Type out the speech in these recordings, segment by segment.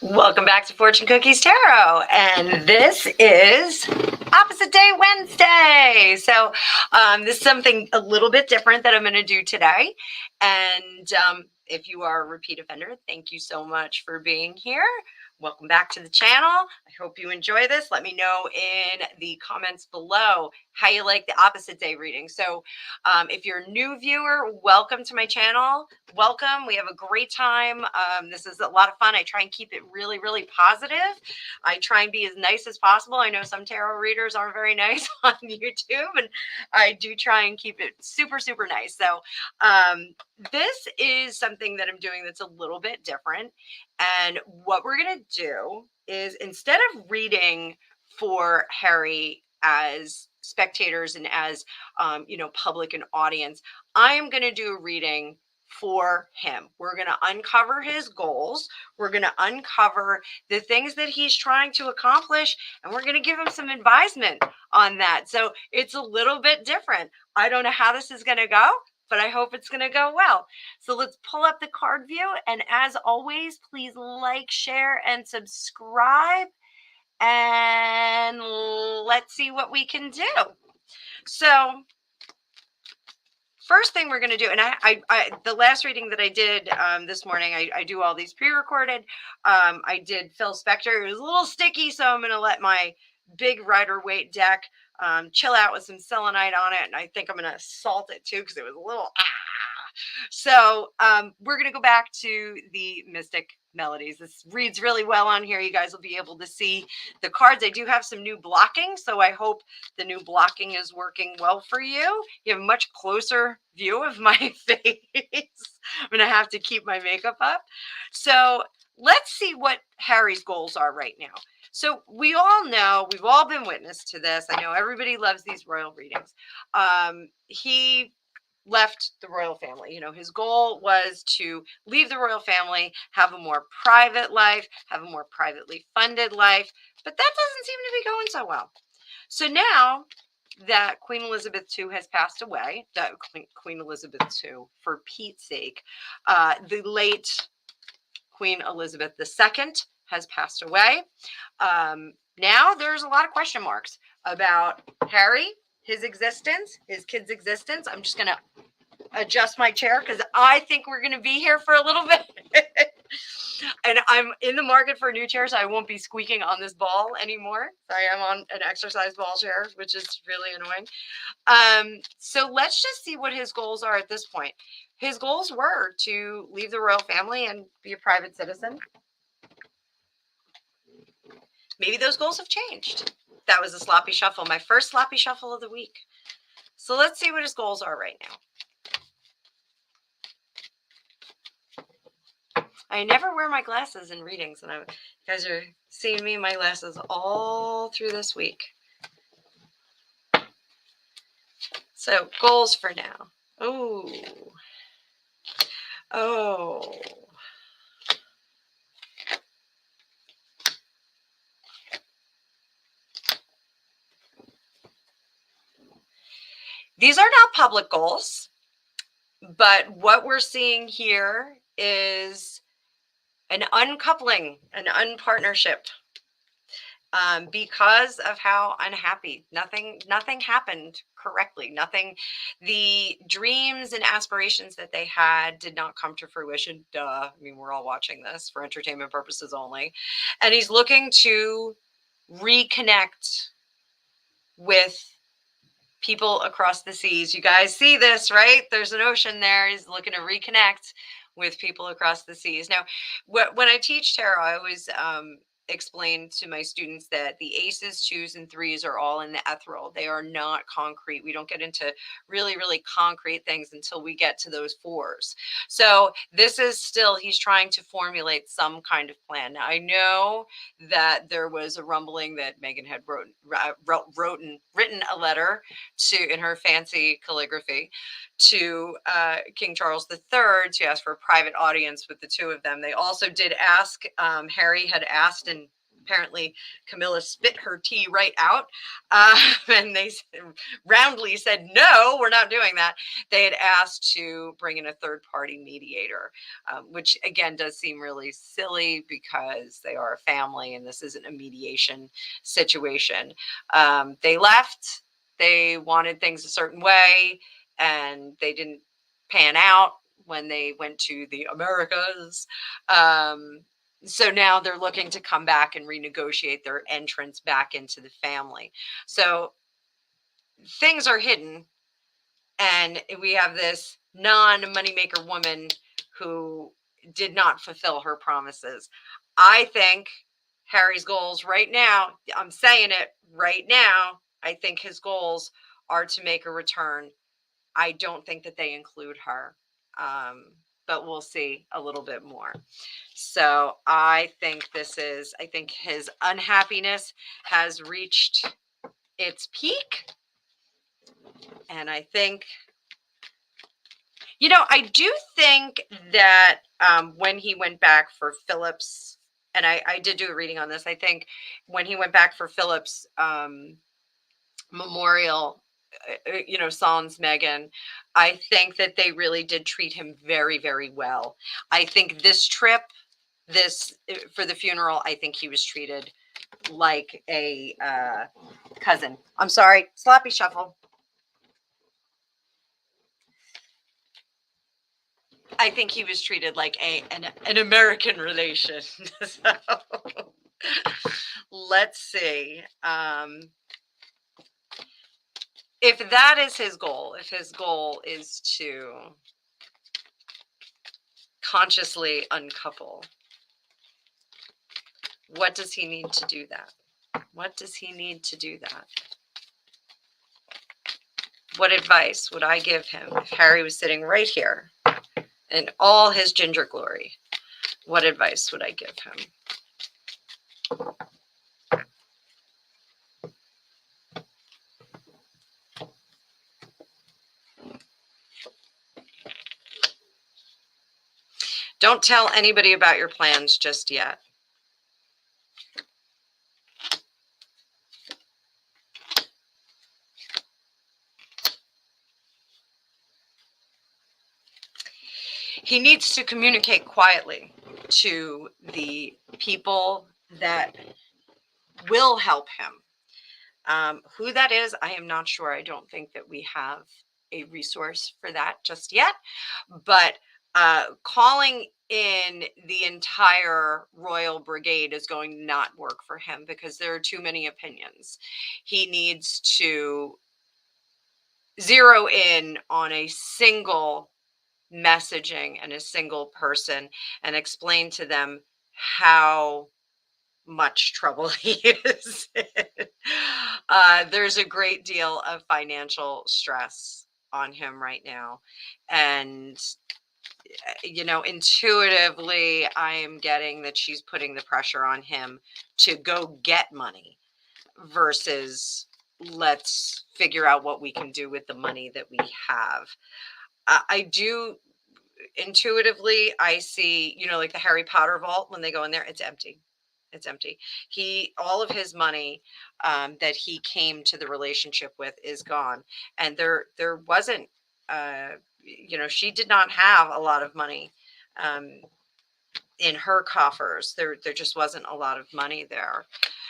Welcome back to Fortune Cookies Tarot, and this is Opposite Day Wednesday. So this is something a little bit different that I'm going to do today. And if you are a repeat offender, thank you so much for being here. Welcome back to the channel. I hope you enjoy this. Let me know in the comments below how you like the opposite day reading. So if you're a new viewer, welcome to my channel. Welcome. We have a great time. This is a lot of fun. I try and keep it really, really positive. I try and be as nice as possible. I know some tarot readers aren't very nice on YouTube, and I do try and keep it super, super nice. So this is something that I'm doing that's a little bit different. And what we're going to do is, instead of reading for Harry as spectators and as, public and audience, I am going to do a reading for him. We're going to uncover his goals. We're going to uncover the things that he's trying to accomplish, and we're going to give him some advisement on that. So it's a little bit different. I don't know how this is going to go, but I hope it's going to go well. So let's pull up the card view. And as always, please like, share, and subscribe. And let's see what we can do. So first thing we're going to do, and I the last reading that I did this morning, I do all these pre-recorded. I did Phil Spector. It was a little sticky, so I'm going to let my big Rider-Waite deck chill out with some selenite on it, and I think I'm going to salt it too because it was a little So we're going to go back to the Mystic Melodies. This reads really well on here. You guys will be able to see the cards. I do have some new blocking, so I hope the new blocking is working well for you. You have a much closer view of my face. I'm going to have to keep my makeup up. So let's see what Harry's goals are right now. So we all know, we've all been witness to this. I know everybody loves these royal readings. He left the royal family. His goal was to leave the royal family, have a more private life, have a more privately funded life, but that doesn't seem to be going so well. So now that Queen Elizabeth II has passed away, that Queen Elizabeth II, for Pete's sake, the late Queen Elizabeth II has passed away. Now there's a lot of question marks about Harry, his existence, his kids' existence. I'm just going to adjust my chair because I think we're going to be here for a little bit. And I'm in the market for a new chair, so I won't be squeaking on this ball anymore. I am on an exercise ball chair, which is really annoying. So let's just see what his goals are at this point. His goals were to leave the royal family and be a private citizen. Maybe those goals have changed. That was a sloppy shuffle, my first sloppy shuffle of the week. So let's see what his goals are right now. I never wear my glasses in readings, and you guys are seeing me in my glasses all through this week. So goals for now. Oh. These are not public goals, but what we're seeing here is an uncoupling, an unpartnership, because of how unhappy. Nothing happened correctly. The dreams and aspirations that they had did not come to fruition. Duh. I mean, we're all watching this for entertainment purposes only. And he's looking to reconnect with people across the seas. You guys see this, right? There's an ocean there. He's looking to reconnect with people across the seas. Now, when I teach tarot, I always explain to my students that the aces, twos, and threes are all in the ethereal. They are not concrete. We don't get into really, really concrete things until we get to those fours. So this is still, he's trying to formulate some kind of plan. Now, I know that there was a rumbling that Meghan had written a letter in her fancy calligraphy to King Charles III to ask for a private audience with the two of them. They also did ask, Harry had asked, and Apparently, Camilla spit her tea right out, and they roundly said, no, we're not doing that. They had asked to bring in a third-party mediator, which, again, does seem really silly because they are a family, and this isn't a mediation situation. They left. They wanted things a certain way, and they didn't pan out when they went to the Americas. So now they're looking to come back and renegotiate their entrance back into the family. So things are hidden, and we have this non-moneymaker woman who did not fulfill her promises. I think Harry's goals right now, I'm saying it right now, I think his goals are to make a return. I don't think that they include her. But we'll see a little bit more. So I think I think his unhappiness has reached its peak. And I think, I do think that when he went back for Philip's, and I did do a reading on this, I think when he went back for Philip's memorial, sans Megan, I think that they really did treat him very, very well. I think this trip, for the funeral, I think he was treated like a cousin. I'm sorry, sloppy shuffle. I think he was treated like an American relation. So let's see. If that is his goal, if his goal is to consciously uncouple, what does he need to do that? What does he need to do that? What advice would I give him if Harry was sitting right here in all his ginger glory? What advice would I give him? Don't tell anybody about your plans just yet. He needs to communicate quietly to the people that will help him. Who that is, I am not sure. I don't think that we have a resource for that just yet. But calling in the entire royal brigade is going to not work for him because there are too many opinions. He needs to zero in on a single messaging and a single person and explain to them how much trouble he is in. There's a great deal of financial stress on him right now. And, intuitively, I am getting that she's putting the pressure on him to go get money versus let's figure out what we can do with the money that we have. I do intuitively, I see, like the Harry Potter vault, when they go in there, it's empty. It's empty. All of his money that he came to the relationship with is gone. And there wasn't, she did not have a lot of money in her coffers. There just wasn't a lot of money there.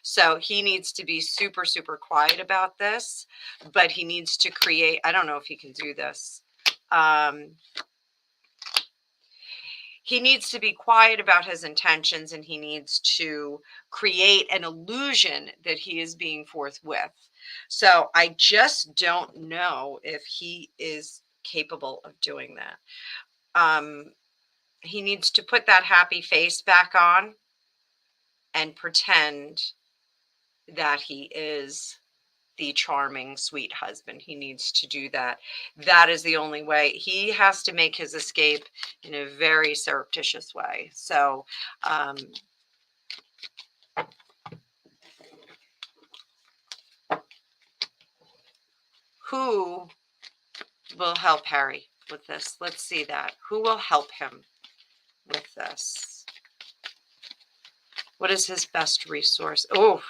So he needs to be super, super quiet about this, but he needs to create, I don't know if he can do this. He needs to be quiet about his intentions, and he needs to create an illusion that he is being forthwith. So I just don't know if he is capable of doing that. He needs to put that happy face back on and pretend that he is the charming, sweet husband. He needs to do that. That is the only way. He has to make his escape in a very surreptitious way. So, who will help Harry with this? Let's see that. Who will help him with this? What is his best resource? Oh,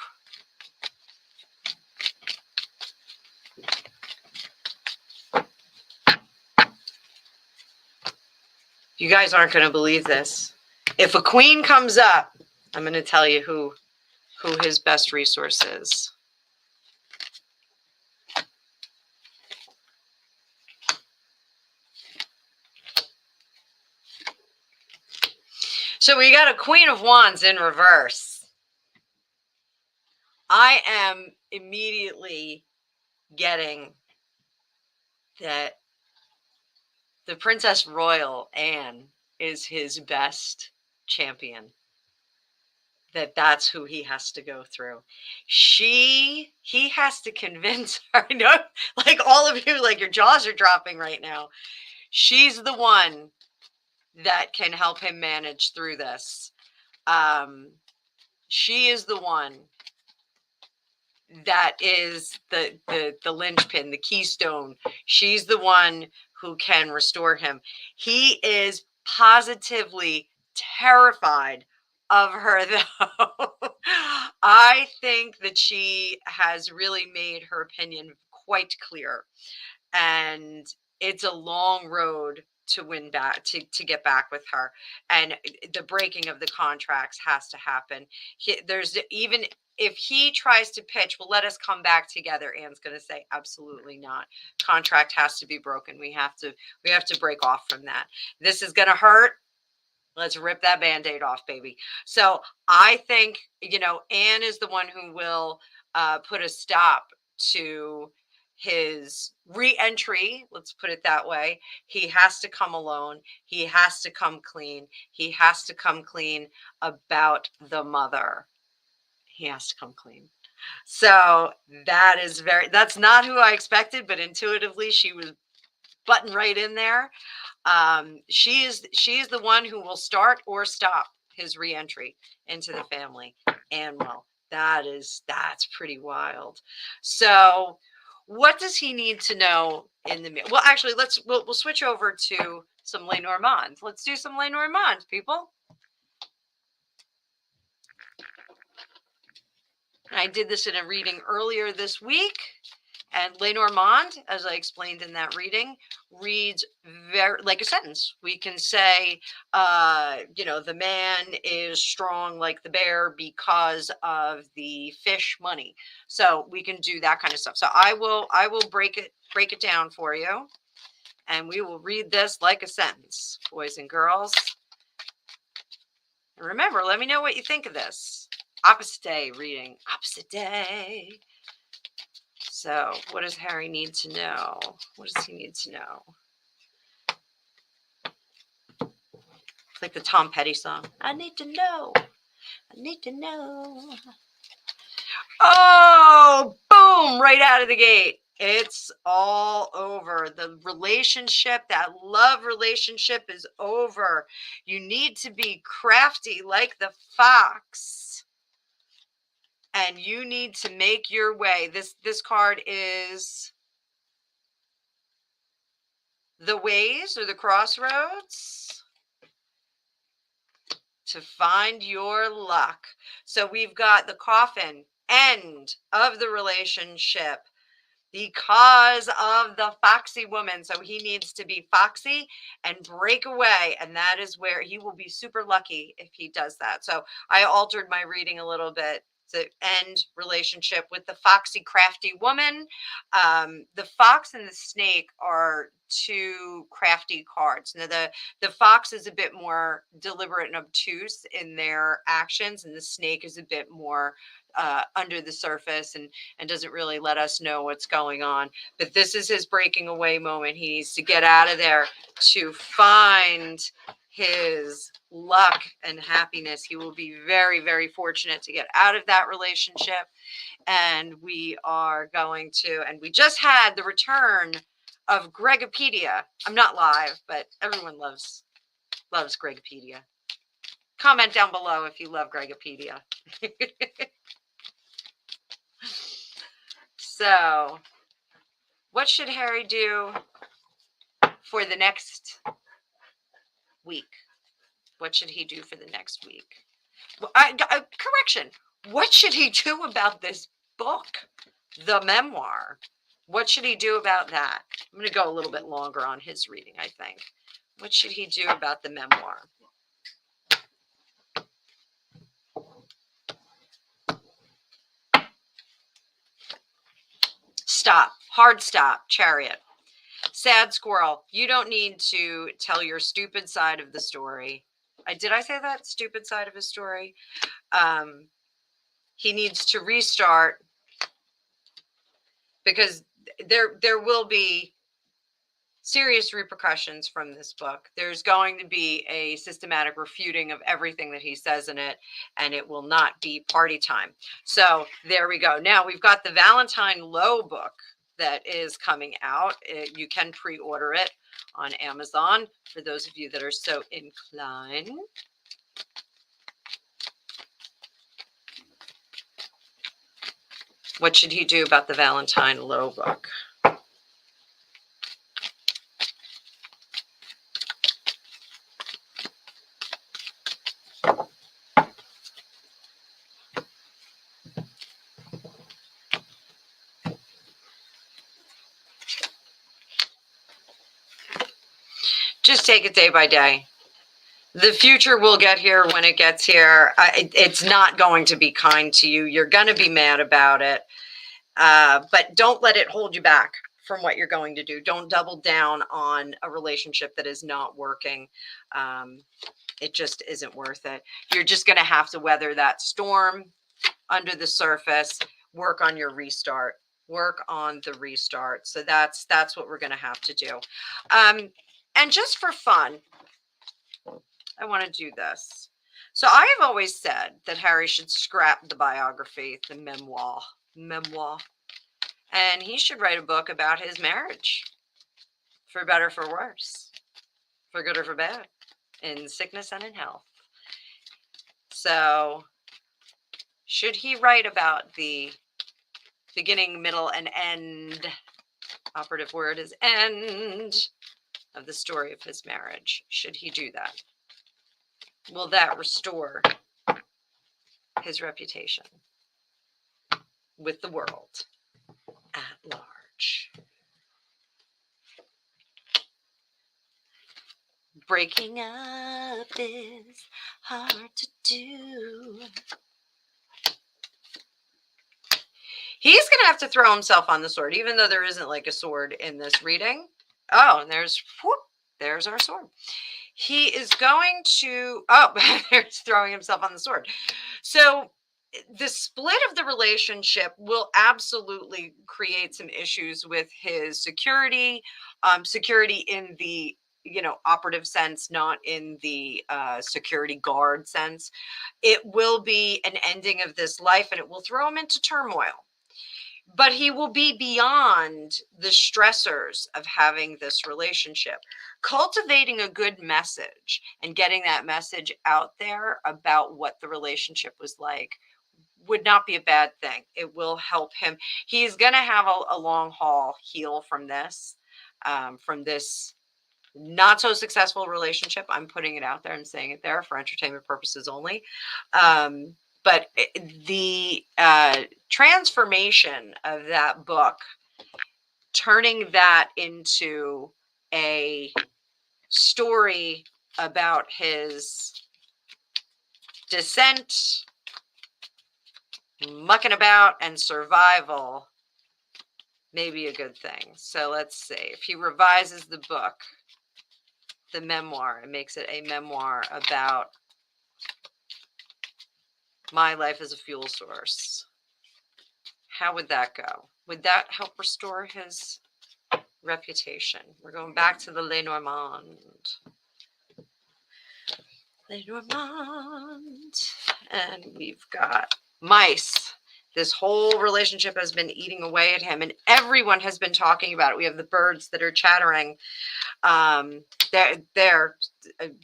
you guys aren't going to believe this. If a queen comes up, I'm going to tell you who his best resource is. So we got a Queen of Wands in reverse. I am immediately getting that the Princess Royal, Anne, is his best champion. That's who he has to go through. He has to convince her. I know, like all of you, like your jaws are dropping right now. She's the one that can help him manage through this. She is the one that is the linchpin, the keystone. She's the one who can restore him. He is positively terrified of her, though. I think that she has really made her opinion quite clear, and it's a long road to win back, to get back with her, and the breaking of the contracts has to happen. There's even if he tries to pitch, well, let us come back together, Anne's going to say, absolutely not. Contract has to be broken. We have to break off from that. This is going to hurt. Let's rip that Band-Aid off, baby. So I think, Anne is the one who will put a stop to his re-entry. Let's put it that way. He has to come alone. He has to come clean. He has to come clean about the mother. He has to come clean. So that's not who I expected, but intuitively she was button right in there. She is the one who will start or stop his reentry into the family. And well, that's pretty wild. So what does he need to know in the well, actually, we'll switch over to some Lenormand. Let's do some Lenormand, people. I did this in a reading earlier this week, and Lenormand, as I explained in that reading, reads very like a sentence. We can say, the man is strong like the bear because of the fish money. So we can do that kind of stuff. So I will break it down for you, and we will read this like a sentence, boys and girls. And remember, let me know what you think of this. Opposite day reading. Opposite day. So what does Harry need to know? What does he need to know? It's like the Tom Petty song. I need to know. I need to know. Oh, boom, right out of the gate. It's all over. The relationship, that love relationship is over. You need to be crafty like the fox. And you need to make your way. This card is the ways or the crossroads to find your luck. So we've got the coffin, end of the relationship because of the foxy woman. So he needs to be foxy and break away. And that is where he will be super lucky if he does that. So I altered my reading a little bit to end relationship with the foxy, crafty woman. The fox and the snake are two crafty cards. Now the fox is a bit more deliberate and obtuse in their actions, and the snake is a bit more under the surface and doesn't really let us know what's going on. But this is his breaking away moment. He needs to get out of there to find his luck and happiness. He will be very, very fortunate to get out of that relationship. And we are going to, and we just had the return of Gregopedia. I'm not live, but everyone loves Gregopedia. Comment down below if you love Gregopedia. So, what should Harry do for the next week? What should he do for the next week? Correction. What should he do about this book, the memoir? What should he do about that? I'm going to go a little bit longer on his reading, I think. What should he do about the memoir? Stop. Hard stop. Chariot. Sad squirrel. You don't need to tell your stupid side of the story. Did I say that? Stupid side of his story? He needs to restart because there will be serious repercussions from this book. There's going to be a systematic refuting of everything that he says in it, and it will not be party time. So there we go. Now we've got the Valentine Low book that is coming out. You can pre-order it on Amazon for those of you that are so inclined. What should he do about the Valentine Low book? Just take it day by day. The future will get here when it gets here. It's not going to be kind to you. You're going to be mad about it. But don't let it hold you back from what you're going to do. Don't double down on a relationship that is not working. It just isn't worth it. You're just going to have to weather that storm under the surface, work on your restart. Work on the restart. So that's what we're going to have to do. And just for fun, I want to do this. So I have always said that Harry should scrap the biography, the memoir, and he should write a book about his marriage, for better, for worse, for good or for bad, in sickness and in health. So should he write about the beginning, middle, and end, operative word is end, of the story of his marriage? Should he do that? Will that restore his reputation with the world at large? Breaking up is hard to do. He's going to have to throw himself on the sword, even though there isn't like a sword in this reading. Oh, and there's our sword. He is going to, there's throwing himself on the sword. So the split of the relationship will absolutely create some issues with his security, security in the, operative sense, not in the security guard sense. It will be an ending of this life, and it will throw him into turmoil. But he will be beyond the stressors of having this relationship. Cultivating a good message and getting that message out there about what the relationship was like would not be a bad thing. It will help him. He's going to have a long haul heal from this not so successful relationship. I'm putting it out there and saying it there for entertainment purposes only. But the transformation of that book, turning that into a story about his descent, mucking about, and survival, may be a good thing. So let's see. If he revises the book, the memoir, and makes it a memoir about my life as a fuel source, how would that go? Would that help restore his reputation? We're going back to the Lenormand. And we've got mice. This whole relationship has been eating away at him, and everyone has been talking about it. We have the birds that are chattering. Their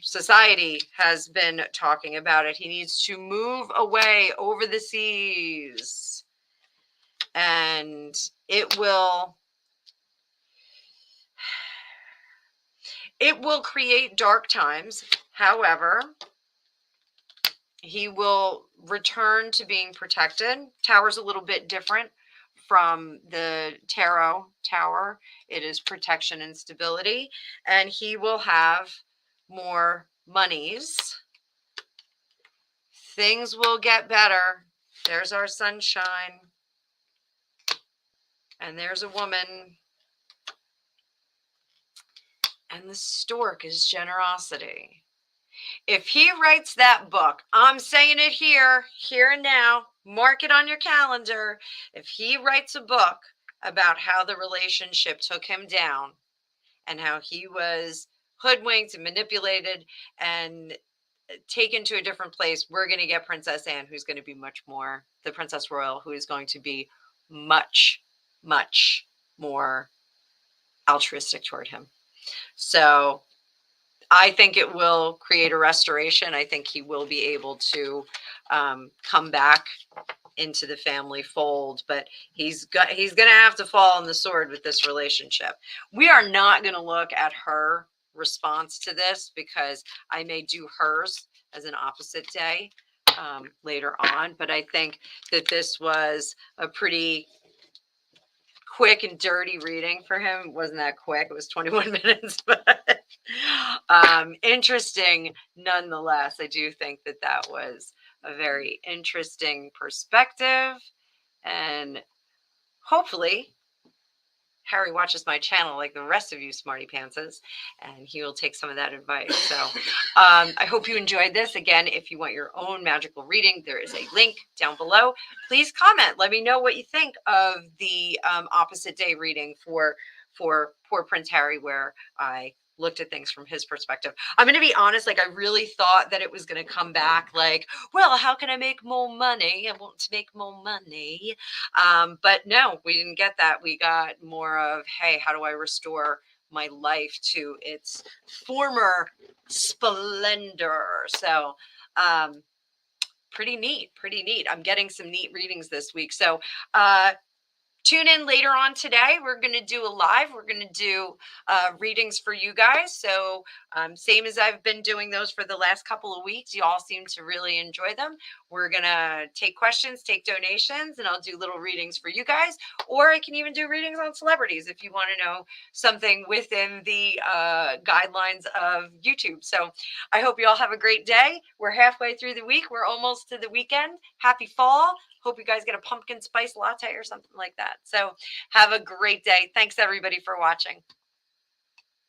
society has been talking about it. He needs to move away over the seas, and it will create dark times. However, He will return to being protected. Tower's a little bit different from the tarot tower. It is protection and stability, and he will have more monies. Things will get better. There's our sunshine. And there's a woman. And the stork is generosity. If he writes that book, I'm saying it here and now, mark it on your calendar. If he writes a book about how the relationship took him down and how he was hoodwinked and manipulated and taken to a different place, we're going to get Princess Anne, who's going to be much more, the Princess Royal, who is going to be much, much more altruistic toward him. So I think it will create a restoration. I think he will be able to come back into the family fold, but he's going to have to fall on the sword with this relationship. We are not going to look at her response to this because I may do hers as an opposite day later on, but I think that this was a pretty quick and dirty reading for him. It wasn't that quick. It was 21 minutes, but interesting nonetheless. I do think that that was a very interesting perspective, and hopefully Harry watches my channel like the rest of you smarty pantses, and he will take some of that advice. So I hope you enjoyed this. Again, if you want your own magical reading, there is a link down below. Please comment. Let me know what you think of the opposite day reading for poor Prince Harry, where I looked at things from his perspective. I'm going to be honest, like I really thought that it was going to come back like, well, how can I make more money? I want to make more money. But no, we didn't get that. We got more of, hey, how do I restore my life to its former splendor? So pretty neat. I'm getting some neat readings this week. So tune in later on today. We're going to do a live. We're going to do readings for you guys. So same as I've been doing those for the last couple of weeks. You all seem to really enjoy them. We're going to take questions, take donations, and I'll do little readings for you guys. Or I can even do readings on celebrities if you want to know something within the guidelines of YouTube. So I hope you all have a great day. We're halfway through the week. We're almost to the weekend. Happy fall. Hope you guys get a pumpkin spice latte or something like that. So have a great day. Thanks everybody for watching.